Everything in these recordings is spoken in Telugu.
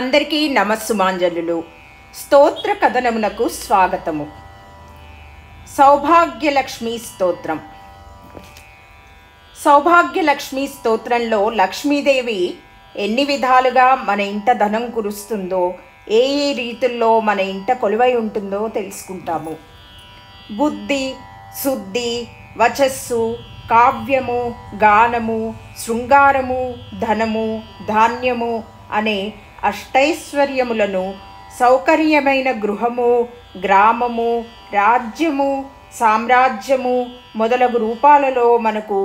అందరికీ నమస్సుమాంజలులు. స్తోత్ర కథనమునకు స్వాగతము. సౌభాగ్యలక్ష్మి స్తోత్రం. సౌభాగ్యలక్ష్మి స్తోత్రంలో లక్ష్మీదేవి ఎన్ని విధాలుగా మన ఇంట ధనం కురుస్తుందో, ఏ రీతుల్లో మన ఇంట కొలువై ఉంటుందో తెలుసుకుంటాము. బుద్ధి, శుద్ధి, వచస్సు, కావ్యము, గానము, శృంగారము, ధనము, ధాన్యము అనే అష్టైశ్వర్యములను సౌకర్యమైన గృహము, గ్రామము, రాజ్యము, సామ్రాజ్యము మొదలగు రూపాలలో మనకు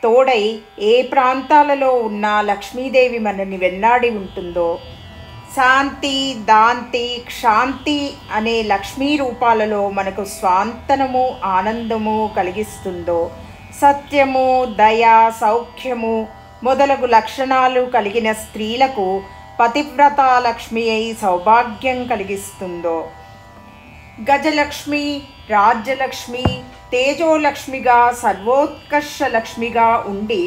తోడై ఏ ప్రాంతాలలో ఉన్న లక్ష్మీదేవి మనని వెన్నాడి ఉంటుందో, శాంతి, దాంతి, క్షాంతి అనే లక్ష్మీ రూపాలలో మనకు స్వాంతనము, ఆనందము కలిగిస్తుందో, సత్యము, దయ, సౌఖ్యము మొదలగు లక్షణాలు కలిగిన స్త్రీలకు పతివ్రత లక్ష్మి అయి సౌభాగ్యం కలిగిస్తుందో, గజలక్ష్మి, రాజ్యలక్ష్మి, తేజోలక్ష్మిగా సర్వోత్కర్ష లక్ష్మిగా ఉండి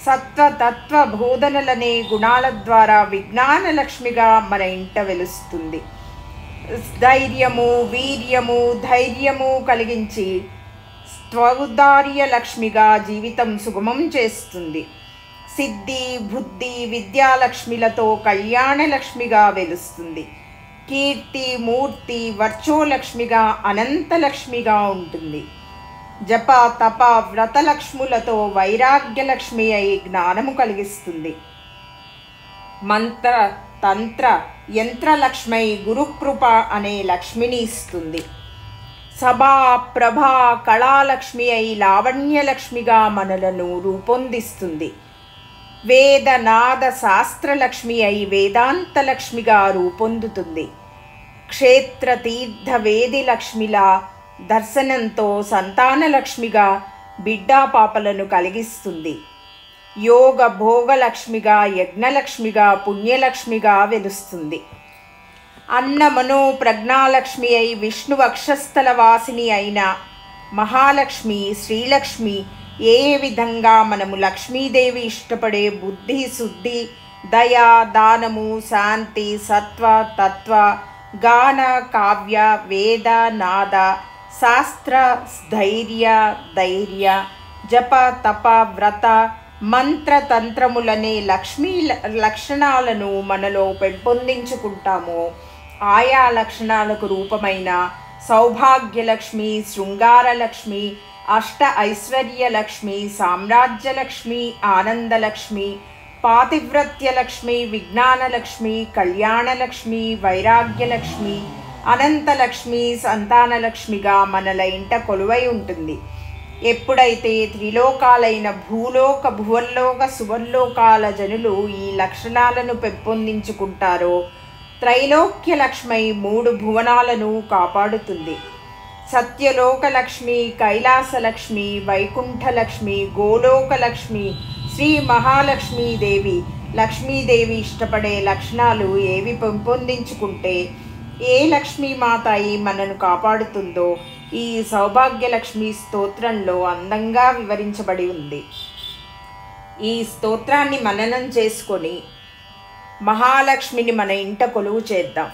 సత్వతత్వ బోధనలనే గుణాల ద్వారా విజ్ఞాన లక్ష్మిగా మన ఇంట వెలుస్తుంది. ధైర్యము, వీర్యము, ధైర్యము కలిగించి త్వౌదార్య లక్ష్మిగా జీవితం సుగమం చేస్తుంది. సిద్ధి, బుద్ధి, విద్యాలక్ష్మిలతో కళ్యాణలక్ష్మిగా వెలుస్తుంది. కీర్తి, మూర్తి, వర్చోలక్ష్మిగా అనంతలక్ష్మిగా ఉంటుంది. జప, తప, వ్రతలక్ష్ములతో వైరాగ్యలక్ష్మి అయి జ్ఞానము కలిగిస్తుంది. మంత్ర, తంత్ర, యంత్రలక్ష్మి గురుకృప అనే లక్ష్మిని ఇస్తుంది. సభా, ప్రభా, కళాలక్ష్మి అయి లావణ్యలక్ష్మిగా మనలను రూపొందిస్తుంది. వేద, నాద, శాస్త్రలక్ష్మి అయి వేదాంతలక్ష్మిగా రూపొందుతుంది. క్షేత్ర, తీర్థ, వేది లక్ష్మిలా దర్శనంతో సంతానలక్ష్మిగా బిడ్డా పాపలను కలిగిస్తుంది. యోగ, భోగలక్ష్మిగా, యజ్ఞలక్ష్మిగా, పుణ్యలక్ష్మిగా వెలుస్తుంది. అన్న, మనో, ప్రజ్ఞాలక్ష్మి అయి విష్ణు వక్షస్థల వాసిని అయిన మహాలక్ష్మి, శ్రీలక్ష్మి ఏ విధంగా మనము లక్ష్మీదేవి ఇష్టపడే బుద్ధి, శుద్ధి, దయ, దానము, శాంతి, సత్వ, తత్వ, గాన, కావ్య, వేద, నాద, శాస్త్ర, ధైర్య, జప, తప, వ్రత, మంత్ర, తంత్రములనే లక్ష్మీ లక్షణాలను మనలో పెంపొందించుకుంటామో, ఆయా లక్షణాలకు రూపమైన సౌభాగ్యలక్ష్మి, శృంగారలక్ష్మి, అష్ట ఐశ్వర్యలక్ష్మి, సామ్రాజ్యలక్ష్మి, ఆనందలక్ష్మి, పాతివ్రత్యలక్ష్మి, విజ్ఞానలక్ష్మి, కళ్యాణలక్ష్మి, వైరాగ్యలక్ష్మి, అనంతలక్ష్మి, సంతానలక్ష్మిగా మనల ఇంట కొలువై ఉంటుంది. ఎప్పుడైతే త్రిలోకాలైన భూలోక, భువర్లోక, సువర్లోకాల జనులు ఈ లక్షణాలను పెంపొందించుకుంటారో, త్రైలోక్యలక్ష్మి 3 భువనాలను కాపాడుతుంది. సత్యలోకలక్ష్మి, కైలాసలక్ష్మి, వైకుంఠలక్ష్మి, గోలోకలక్ష్మి, శ్రీ మహాలక్ష్మీదేవి, లక్ష్మీదేవి ఇష్టపడే లక్షణాలు ఏవి పెంపొందించుకుంటే ఏ లక్ష్మీమాత అయి మనను కాపాడుతుందో ఈ సౌభాగ్యలక్ష్మి స్తోత్రంలో అందంగా వివరించబడి ఉంది. ఈ స్తోత్రాన్ని మననం చేసుకొని మహాలక్ష్మిని మన ఇంట కొలువు చేద్దాం.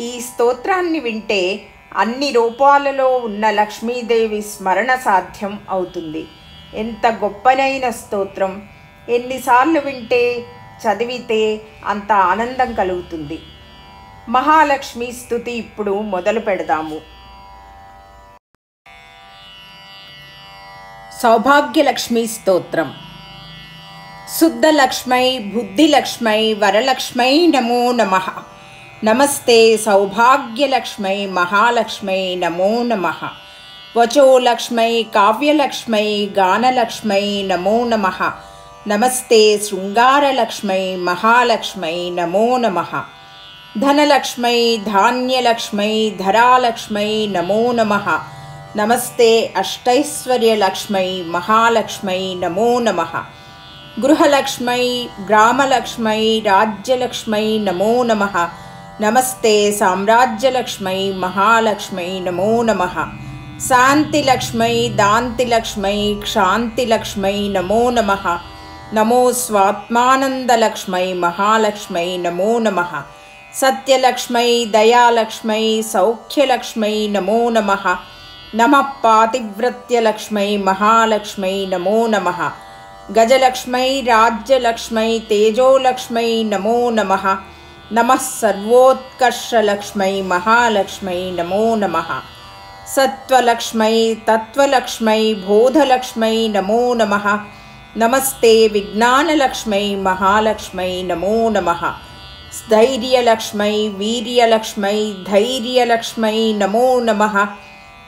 ఈ స్తోత్రాన్ని వింటే అన్ని రూపాలలో ఉన్న లక్ష్మీదేవి స్మరణ సాధ్యం అవుతుంది. ఎంత గొప్పనైన స్తోత్రం! ఎన్నిసార్లు వింటే, చదివితే అంత ఆనందం కలుగుతుంది. మహాలక్ష్మి స్తుతి ఇప్పుడు మొదలు పెడదాము. సౌభాగ్యలక్ష్మి స్తోత్రం. శుద్ధలక్ష్మై, బుద్ధిలక్ష్మై, వరలక్ష్మై నమో నమః. నమస్తే సౌభాగ్యలక్ష్మై, మహాలక్ష్మై నమో నమః. వచోలక్ష్మై, కావ్యలక్ష్మై, గానలక్ష్మై నమో నమః. నమస్తే శృంగారలక్ష్మై, మహాలక్ష్మై నమో నమః. ధనలక్ష్మై, ధాన్యలక్ష్మై, ధరాలక్ష్మై నమో నమః. నమస్తే అష్టైశ్వర్యలక్ష్మై, మహాలక్ష్మై నమో నమః. గృహలక్ష్మై, గ్రామలక్ష్మై, రాజ్యలక్ష్మై నమో నమః. నమస్తే సామ్రాజ్యలక్ష్మై, మహాలక్ష్మై నమో నమః. శాంతిలక్ష్మై, దాంతిలక్ష్మై, క్షాంతిలక్ష్మై నమో నమః. నమో స్వాత్మానందలక్ష్మై, మహాలక్ష్మై నమో నమః. सत्यलक्ष्मै दयालक्ष्मै सौख्यलक्ष्मै नमो नमः। नमः पातिव्रत्यलक्ष्मै महालक्ष्मै नमो नमः। गजलक्ष्मै राज्यलक्ष्मै तेजोलक्ष्मै नमो नमः। नमः सर्वोत्कर्षलक्ष्मै महालक्ष्मै नमो नमः। सत्त्वलक्ष्मै तत्त्वलक्ष्मै बोधलक्ष्मै नमो नमः। नमस्ते विज्ञानलक्ष्मै महालक्ष्मै नमो नमः। स्थैर्यलक्ष्मै वीर्यलक्ष्मै धैर्यलक्ष्मै नमो नमः।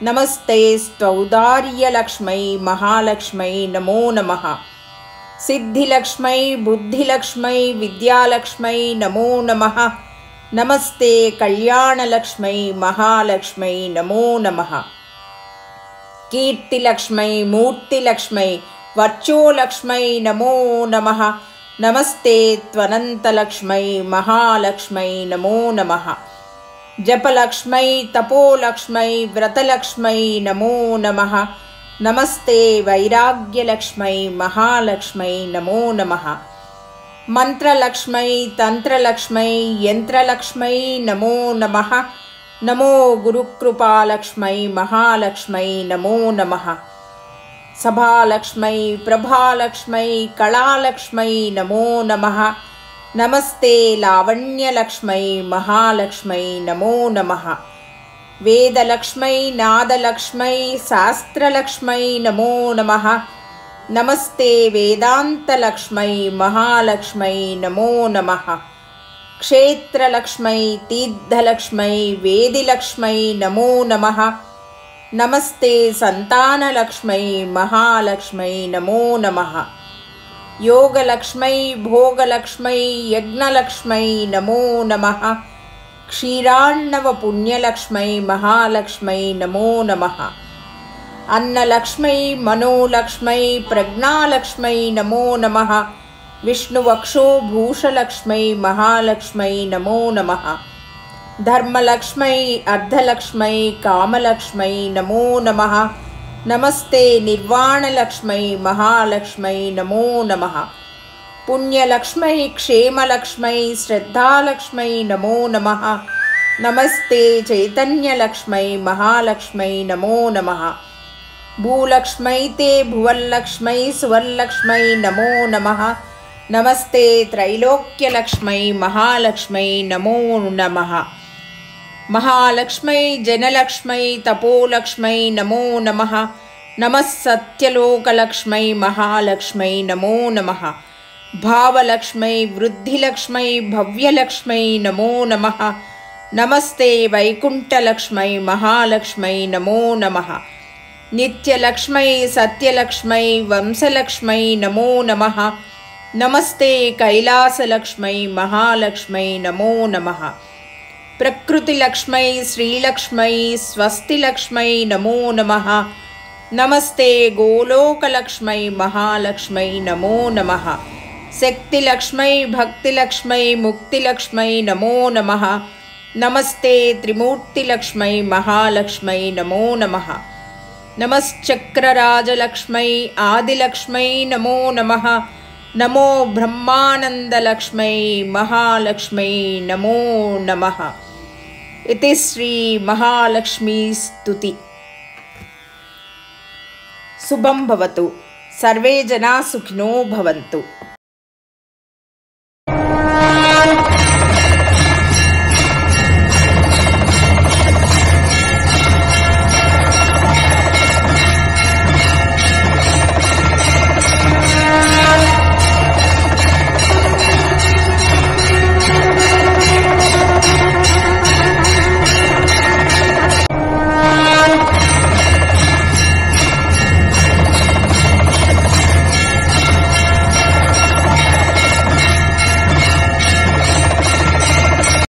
नमस्ते स्तौदार्यलक्ष्मै महालक्ष्मै नमो नमः। सिद्धिलक्ष्मै बुद्धिलक्ष्मै विद्यालक्ष्मै नमो नमः। नमस्ते कल्याणलक्ष्मै महालक्ष्मै नमो नमः। कीर्तिलक्ष्मै मूर्तिलक्ष्मै वर्चोलक्ष्मै नमो नमः। नमस्ते त्वनन्तलक्ष्मै महालक्ष्मै नमो नमः। जपलक्ष्मै तपोलक्ष्मै व्रतलक्ष्मै नमो नमः। नमस्ते वैराग्यलक्ष्मै महालक्ष्मै नमो नमः। मंत्रलक्ष्मै तंत्रलक्ष्मै यंत्रलक्ष्मै नमो नमः। नमो गुरुकृपालक्ष्मै महालक्ष्मै नमो नमः। सभालक्ष्मै प्रभालक्ष्मै कलालक्ष्मै नमो नमः। नमस्ते लावण्यलक्ष्मै महालक्ष्मै नमो नमः। वेदलक्ष्मै नादलक्ष्मै शास्त्रलक्ष्मै नमो नमः। नमस्ते वेदान्तलक्ष्मै महालक्ष्मै नमो नमः। क्षेत्रलक्ष्मै तीर्थलक्ष्मै वेदिलक्ष्मै नमो नमः। नमस्ते संतानलक्ष्मै महालक्ष्मै नमो नमः। योगलक्ष्मै भोगलक्ष्मै यज्ञलक्ष्मै नमो नमः। क्षीरार्णवपुण्यलक्ष्मै महालक्ष्मै नमो नमः। अन्नलक्ष्मै मनोलक्ष्मै प्रज्ञालक्ष्मै नमो नमः। विष्णुवक्षोभूषलक्ष्मै महालक्ष्मै नमो नमः। धर्मलक्ष्मै अर्धलक्ष्मै कामलक्ष्मै नमो नमः। नमस्ते निर्वाणलक्ष्मै महालक्ष्मै नमो नमः। पुण्यलक्ष्मै क्षेमलक्ष्मै श्रद्धालक्ष्मै नमो नमः। नमस्ते चैतन्यलक्ष्मै महालक्ष्मै नमो नमः। भूलक्ष्मै ते भुवल्लक्ष्मै सुवर्लक्ष्मै नमो नमः। नमस्ते त्रैलोक्यलक्ष्मै महालक्ष्मै नमो नमः। महालक्ष्मै जनलक्ष्मै तपोलक्ष्मै नमो नमः। नमः सत्यलोकलक्ष्मै महालक्ष्मै नमो नमः। भावलक्ष्मै वृद्धिलक्ष्मै भव्यलक्ष्मै नमो नमः। नमस्ते वैकुण्ठलक्ष्मै महालक्ष्मै नमो नमः। नित्यलक्ष्मै सत्यलक्ष्मै वंशलक्ष्मै नमो नमः। नमस्ते कैलासलक्ष्मै महालक्ष्मै नमो नमः। प्रकृतिलक्ष्मै श्रीलक्ष्मै स्वस्तिलक्ष्मै नमो नमः। नमस्ते गोलोकलक्ष्मै महालक्ष्मै नमो नमः। शक्तिलक्ष्मै भक्तिलक्ष्मै मुक्तिलक्ष्मै नमो नमः। नमस्ते त्रिमूर्तिलक्ष्मै महालक्ष्मै नमो नमः। नमश्चक्रराजलक्ष्मै आदिलक्ष्मै नमो नमः। नमो ब्रह्मानन्दलक्ष्मै महालक्ष्मै नमो नमः। इति श्री महालक्ष्मी स्तुति। शुभं भवतु। सर्वे जना सुखिनो भवन्तु।